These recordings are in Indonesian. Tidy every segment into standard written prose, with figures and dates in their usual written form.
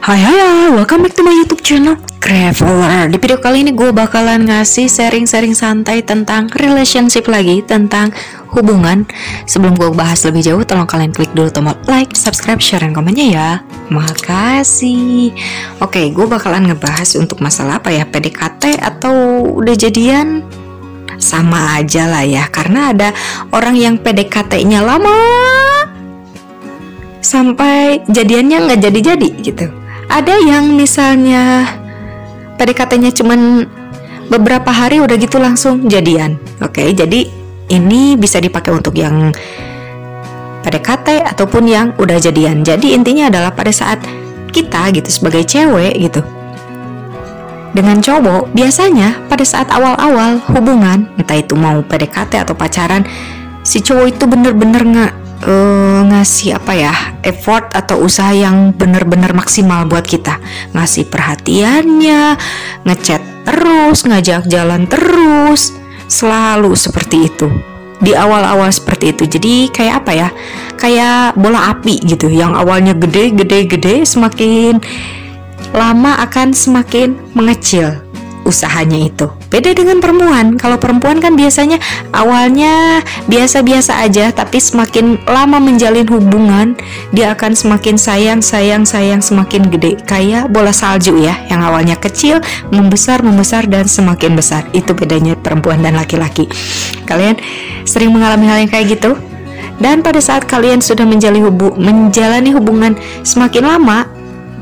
Hai hai, welcome back to my YouTube channel Traveler. Di video kali ini gue bakalan ngasih sharing-sharing santai tentang relationship lagi, tentang hubungan. Sebelum gue bahas lebih jauh, tolong kalian klik dulu tombol like, subscribe, share, dan komennya ya. Makasih. Oke, gue bakalan ngebahas untuk masalah apa ya, PDKT atau udah jadian. Sama aja lah ya, karena ada orang yang PDKT-nya lama sampai jadiannya nggak jadi-jadi gitu. Ada yang misalnya PDKT-nya cuman beberapa hari udah gitu langsung jadian. Oke, jadi ini bisa dipakai untuk yang PDKT ataupun yang udah jadian. Jadi intinya adalah pada saat kita gitu sebagai cewek gitu dengan cowok, biasanya pada saat awal-awal hubungan, entah itu mau PDKT atau pacaran, si cowok itu bener-bener ngasih apa ya, effort atau usaha yang bener-bener maksimal buat kita, ngasih perhatiannya, ngechat terus, ngajak jalan terus, selalu seperti itu di awal-awal seperti itu. Jadi kayak apa ya, kayak bola api gitu, yang awalnya gede, semakin lama akan semakin mengecil usahanya itu. Beda dengan perempuan. Kalau perempuan kan biasanya awalnya biasa-biasa aja, tapi semakin lama menjalin hubungan, dia akan semakin sayang, semakin gede. Kayak bola salju ya, yang awalnya kecil, membesar, dan semakin besar. Itu bedanya perempuan dan laki-laki. Kalian sering mengalami hal yang kayak gitu? Dan pada saat kalian sudah menjalani hubungan semakin lama,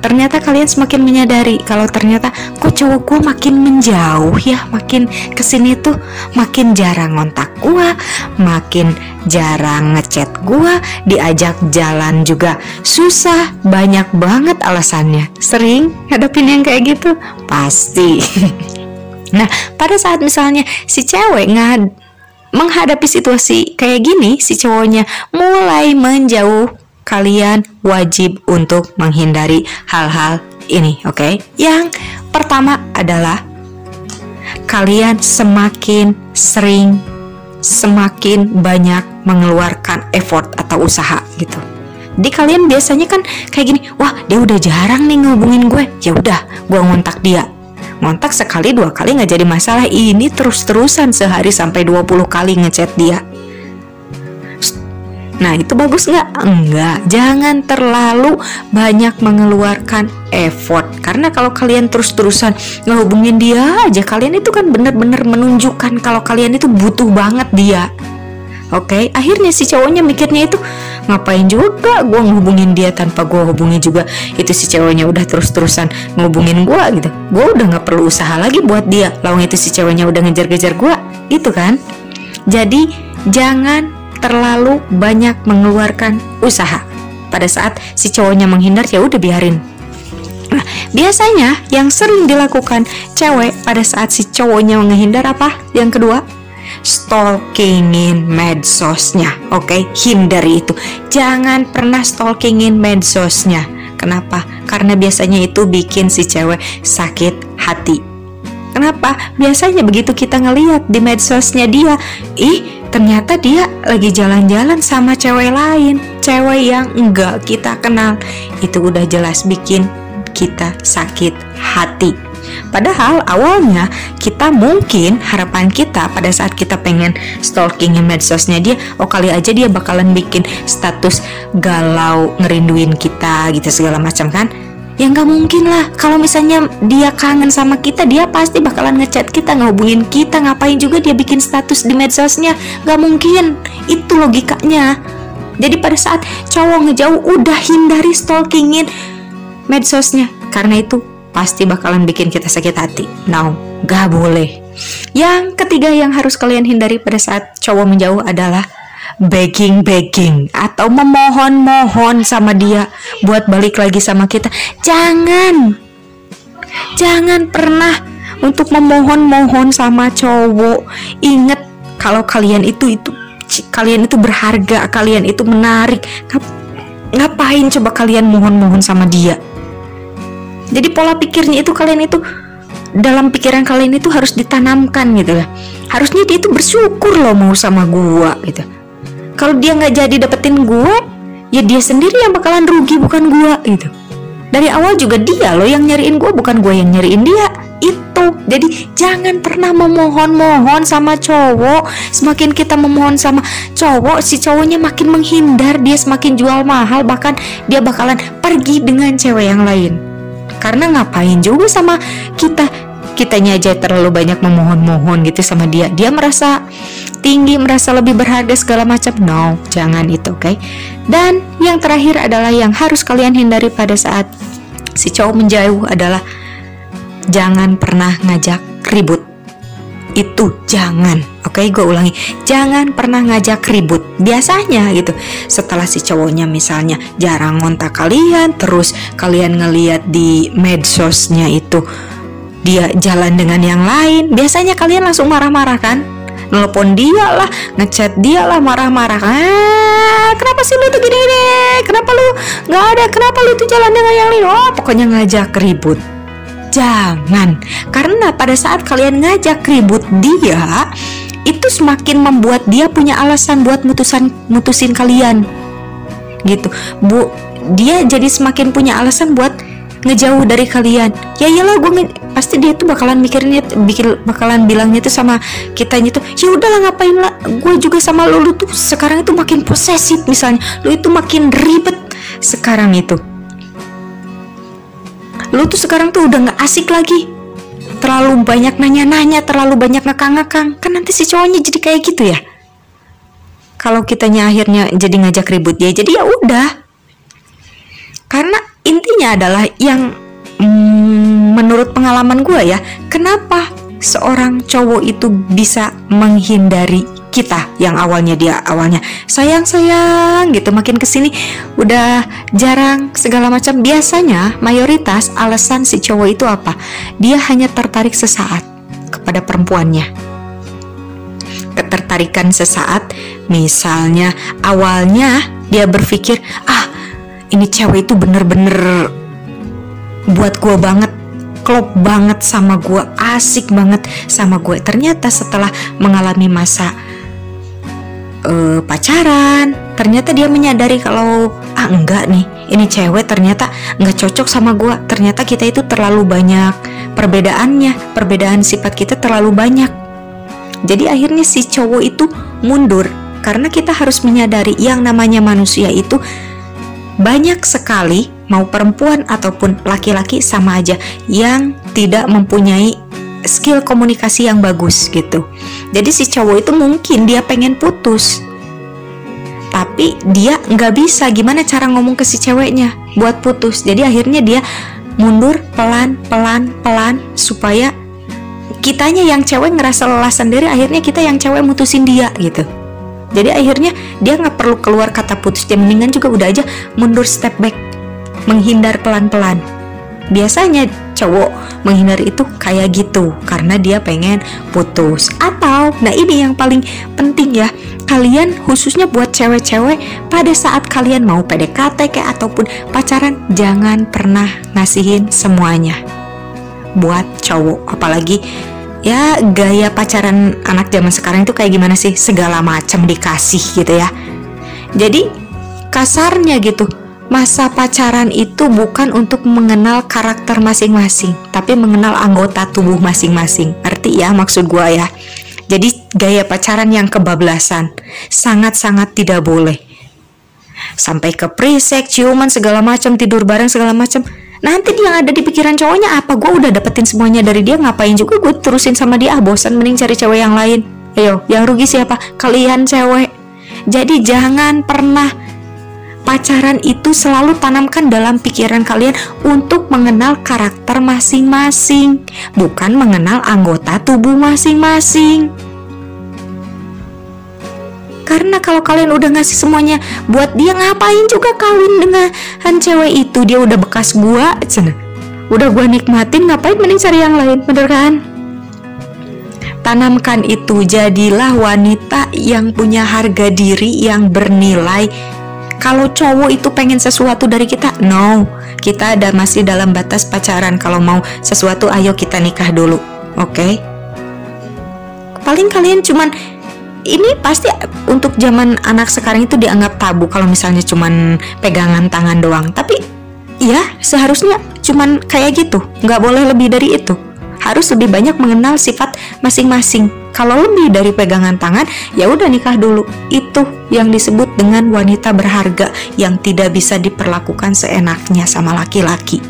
ternyata kalian semakin menyadari kalau ternyata kok cowok gue makin menjauh ya, makin kesini tuh makin jarang ngontak gue, makin jarang ngechat gue, diajak jalan juga susah, banyak banget alasannya. Sering hadapin yang kayak gitu? Pasti. Nah, pada saat misalnya si cewek menghadapi situasi kayak gini, si cowoknya mulai menjauh, kalian wajib untuk menghindari hal-hal ini, oke? Yang pertama adalah kalian semakin sering, semakin banyak mengeluarkan effort atau usaha gitu. Jadi kalian biasanya kan kayak gini, wah dia udah jarang nih ngehubungin gue, ya udah gue ngontak dia. Ngontak sekali dua kali nggak jadi masalah, ini terus-terusan sehari sampai 20 kali ngechat dia. Nah, itu bagus nggak? Enggak, jangan terlalu banyak mengeluarkan effort. Karena kalau kalian terus-terusan ngehubungin dia aja, kalian itu kan bener-bener menunjukkan kalau kalian itu butuh banget dia. Oke, akhirnya si cowoknya mikirnya itu, ngapain juga gue ngehubungin dia tanpa gue hubungi juga. Itu si cowoknya udah terus-terusan ngehubungin gue gitu. Gue udah nggak perlu usaha lagi buat dia. Lawang itu si cowoknya udah ngejar-ngejar gue, itu kan. Jadi, jangan terlalu banyak mengeluarkan usaha. Pada saat si cowoknya menghindar, ya udah biarin. Nah, biasanya yang sering dilakukan cewek pada saat si cowoknya menghindar apa? Yang kedua, stalkingin medsosnya. Oke, hindari itu. Jangan pernah stalkingin medsosnya. Kenapa? Karena biasanya itu bikin si cewek sakit hati. Kenapa? Biasanya begitu kita ngelihat di medsosnya dia, ternyata dia lagi jalan-jalan sama cewek lain, cewek yang enggak kita kenal. Itu udah jelas bikin kita sakit hati. Padahal awalnya kita mungkin harapan kita pada saat kita pengen stalkingin medsosnya dia, kali aja dia bakalan bikin status galau ngerinduin kita gitu segala macam kan. Ya nggak mungkin lah, kalau misalnya dia kangen sama kita, dia pasti bakalan ngechat kita, ngehubungin kita. Ngapain juga dia bikin status di medsosnya? Nggak mungkin, itu logikanya. Jadi pada saat cowok ngejauh, udah hindari stalkingin medsosnya, karena itu pasti bakalan bikin kita sakit hati. No, nggak boleh. Yang ketiga yang harus kalian hindari pada saat cowok menjauh adalah begging atau memohon sama dia buat balik lagi sama kita. Jangan pernah untuk memohon sama cowok. Ingat kalau kalian itu berharga, kalian itu menarik. Ngapain coba kalian mohon sama dia? Jadi pola pikirnya itu, kalian itu dalam pikiran kalian itu harus ditanamkan gitu lah. Harusnya dia itu bersyukur loh mau sama gua gitu. Kalau dia nggak jadi dapetin gue, ya dia sendiri yang bakalan rugi, bukan gue gitu. Dari awal juga dia loh yang nyariin gue, bukan gue yang nyariin dia. Itu. Jadi jangan pernah memohon-mohon sama cowok. Semakin kita memohon sama cowok, si cowoknya makin menghindar, dia semakin jual mahal, bahkan dia bakalan pergi dengan cewek yang lain. Karena ngapain juga sama kitanya aja terlalu banyak memohon-mohon gitu sama dia. Dia merasa tinggi, merasa lebih berharga segala macam. No, jangan itu, oke? Dan yang terakhir adalah yang harus kalian hindari pada saat si cowok menjauh adalah jangan pernah ngajak ribut. Itu jangan, oke? Gue ulangi, jangan pernah ngajak ribut. Biasanya gitu, setelah si cowoknya misalnya jarang ngontak kalian, terus kalian ngeliat di medsosnya itu dia jalan dengan yang lain, biasanya kalian langsung marah-marah kan? Nelpon dia lah, ngechat dia lah, marah-marah. Kenapa sih lu tuh gini-gini? Kenapa lu nggak ada? Kenapa lu tuh jalan dengan yang lain? Oh, pokoknya ngajak ribut. Jangan, karena pada saat kalian ngajak ribut dia, itu semakin membuat dia punya alasan buat mutusin kalian. Gitu, dia jadi semakin punya alasan buat ngejauh dari kalian. Ya iyalah, pasti dia tuh bakalan bakalan bilangnya tuh sama kitanya tuh, ya udahlah ngapain lah, gue juga sama lu tuh sekarang itu makin posesif misalnya, lu itu makin ribet sekarang itu, lu tuh sekarang tuh udah nggak asik lagi, terlalu banyak nanya-nanya, terlalu banyak ngekang-ngekang. Kan nanti si cowoknya jadi kayak gitu ya. Kalau kitanya akhirnya jadi ngajak ribut dia, jadi ya udah. Karena intinya adalah yang menurut pengalaman gue ya, kenapa seorang cowok itu bisa menghindari kita yang awalnya sayang gitu, makin kesini udah jarang segala macam. Biasanya mayoritas alasan si cowok itu apa? Dia hanya tertarik sesaat kepada perempuannya. Ketertarikan sesaat, misalnya awalnya dia berpikir, ini cewek itu bener-bener buat gue banget, klop banget sama gue, asik banget sama gue. Ternyata setelah mengalami masa pacaran, ternyata dia menyadari kalau enggak nih, ini cewek ternyata nggak cocok sama gue. Ternyata kita itu terlalu banyak perbedaannya, perbedaan sifat kita terlalu banyak. Jadi akhirnya si cowok itu mundur, karena kita harus menyadari yang namanya manusia itu banyak sekali, mau perempuan ataupun laki-laki sama aja, yang tidak mempunyai skill komunikasi yang bagus gitu. Jadi si cowok itu mungkin dia pengen putus, tapi dia nggak bisa gimana cara ngomong ke si ceweknya buat putus. Jadi akhirnya dia mundur pelan supaya kitanya yang cewek ngerasa lelah sendiri, akhirnya kita yang cewek mutusin dia gitu. Jadi akhirnya dia nggak perlu keluar kata putus, dia mendingan juga udah aja mundur, step back, menghindar pelan-pelan. Biasanya cowok menghindar itu kayak gitu karena dia pengen putus. Atau, nah ini yang paling penting ya, kalian khususnya buat cewek-cewek, pada saat kalian mau PDKT kayak ataupun pacaran, jangan pernah ngasihin semuanya buat cowok. Apalagi ya gaya pacaran anak zaman sekarang itu kayak gimana sih, segala macam dikasih gitu ya. Jadi kasarnya gitu, masa pacaran itu bukan untuk mengenal karakter masing-masing, tapi mengenal anggota tubuh masing-masing. Ngerti ya maksud gua ya? Jadi gaya pacaran yang kebablasan sangat-sangat tidak boleh. Sampai ke pre-sex, ciuman segala macam, tidur bareng segala macam. Nanti yang ada di pikiran cowoknya apa? Gue udah dapetin semuanya dari dia, ngapain juga gue terusin sama dia? Bosan, mending cari cewek yang lain. Ayo, yang rugi siapa? Kalian cewek. Jadi jangan pernah pacaran itu selalu tanamkan dalam pikiran kalian untuk mengenal karakter masing-masing, bukan mengenal anggota tubuh masing-masing. Karena kalau kalian udah ngasih semuanya buat dia, ngapain juga kawin dengan cewek itu? Dia udah bekas gua, udah gua nikmatin, ngapain mending cari yang lain, bener kan? Tanamkan itu, jadilah wanita yang punya harga diri, yang bernilai. Kalau cowok itu pengen sesuatu dari kita, no, kita masih dalam batas pacaran. Kalau mau sesuatu, ayo kita nikah dulu, oke? Paling kalian cuman, ini pasti untuk zaman anak sekarang itu dianggap tabu kalau misalnya cuman pegangan tangan doang. Tapi ya seharusnya cuman kayak gitu, nggak boleh lebih dari itu. Harus lebih banyak mengenal sifat masing-masing. Kalau lebih dari pegangan tangan, ya udah nikah dulu. Itu yang disebut dengan wanita berharga yang tidak bisa diperlakukan seenaknya sama laki-laki.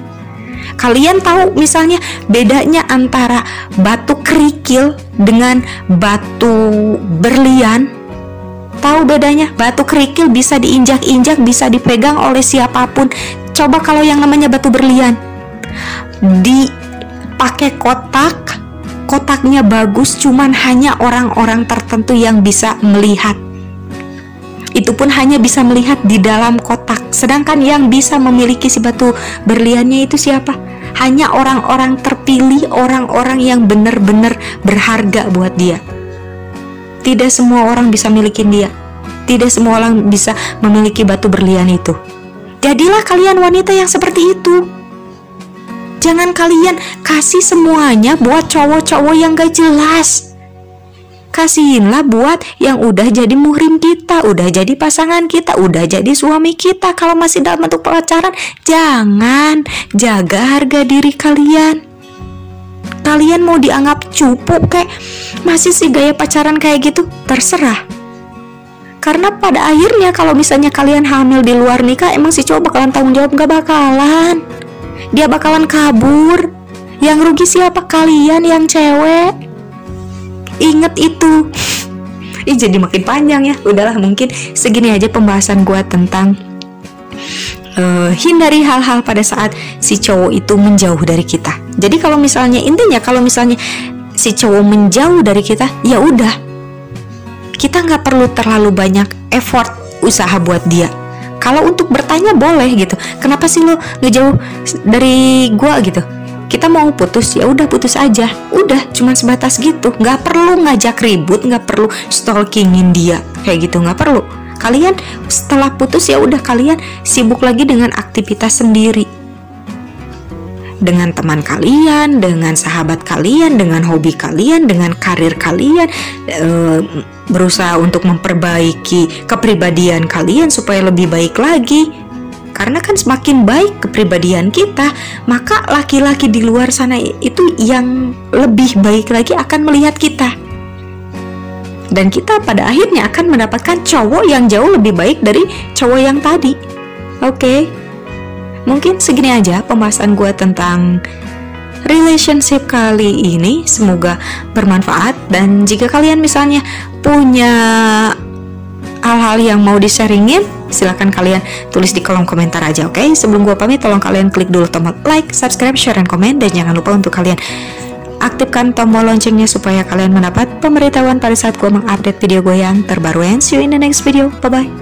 Kalian tahu misalnya bedanya antara batu kerikil dengan batu berlian? Tahu bedanya? Batu kerikil bisa diinjak-injak, bisa dipegang oleh siapapun. Coba kalau yang namanya batu berlian, dipakai kotaknya bagus, cuman hanya orang-orang tertentu yang bisa melihat. Itu pun hanya bisa melihat di dalam kotak. Sedangkan yang bisa memiliki si batu berliannya itu siapa? Hanya orang-orang terpilih, orang-orang yang benar-benar berharga buat dia. Tidak semua orang bisa milikin dia. Tidak semua orang bisa memiliki batu berlian itu. Jadilah kalian wanita yang seperti itu. Jangan kalian kasih semuanya buat cowok-cowok yang gak jelas. Kasihinlah buat yang udah jadi muhrim kita, udah jadi pasangan kita, udah jadi suami kita. Kalau masih dalam bentuk pacaran, jangan. Jaga harga diri kalian. Kalian mau dianggap cupu kayak masih sih gaya pacaran kayak gitu, terserah. Karena pada akhirnya kalau misalnya kalian hamil di luar nikah, emang si cowok bakalan tanggung jawab? Gak bakalan. Dia bakalan kabur. Yang rugi siapa? Kalian yang cewek. Ingat itu. Jadi makin panjang ya. Udahlah, mungkin segini aja pembahasan gue tentang hindari hal-hal pada saat si cowok itu menjauh dari kita. Jadi kalau misalnya intinya, kalau misalnya si cowok menjauh dari kita, ya udah, kita nggak perlu terlalu banyak effort usaha buat dia. Kalau untuk bertanya boleh gitu, kenapa sih lo ngejauh dari gue gitu? Kita mau putus, ya udah putus aja. Udah, cuma sebatas gitu. Nggak perlu ngajak ribut, nggak perlu stalkingin dia kayak gitu, nggak perlu. Kalian setelah putus ya udah, kalian sibuk lagi dengan aktivitas sendiri, dengan teman kalian, dengan sahabat kalian, dengan hobi kalian, dengan karir kalian, berusaha untuk memperbaiki kepribadian kalian supaya lebih baik lagi. Karena kan semakin baik kepribadian kita, maka laki-laki di luar sana itu yang lebih baik lagi akan melihat kita. Dan kita pada akhirnya akan mendapatkan cowok yang jauh lebih baik dari cowok yang tadi. Oke. Mungkin segini aja pembahasan gue tentang relationship kali ini. Semoga bermanfaat. Dan jika kalian misalnya punya hal-hal yang mau di-sharingin, silakan kalian tulis di kolom komentar aja, oke? Sebelum gue pamit, tolong kalian klik dulu tombol like, subscribe, share, dan komen. Dan jangan lupa untuk kalian aktifkan tombol loncengnya supaya kalian mendapat pemberitahuan pada saat gue mengupdate video gue yang terbaru. And see you in the next video. Bye-bye.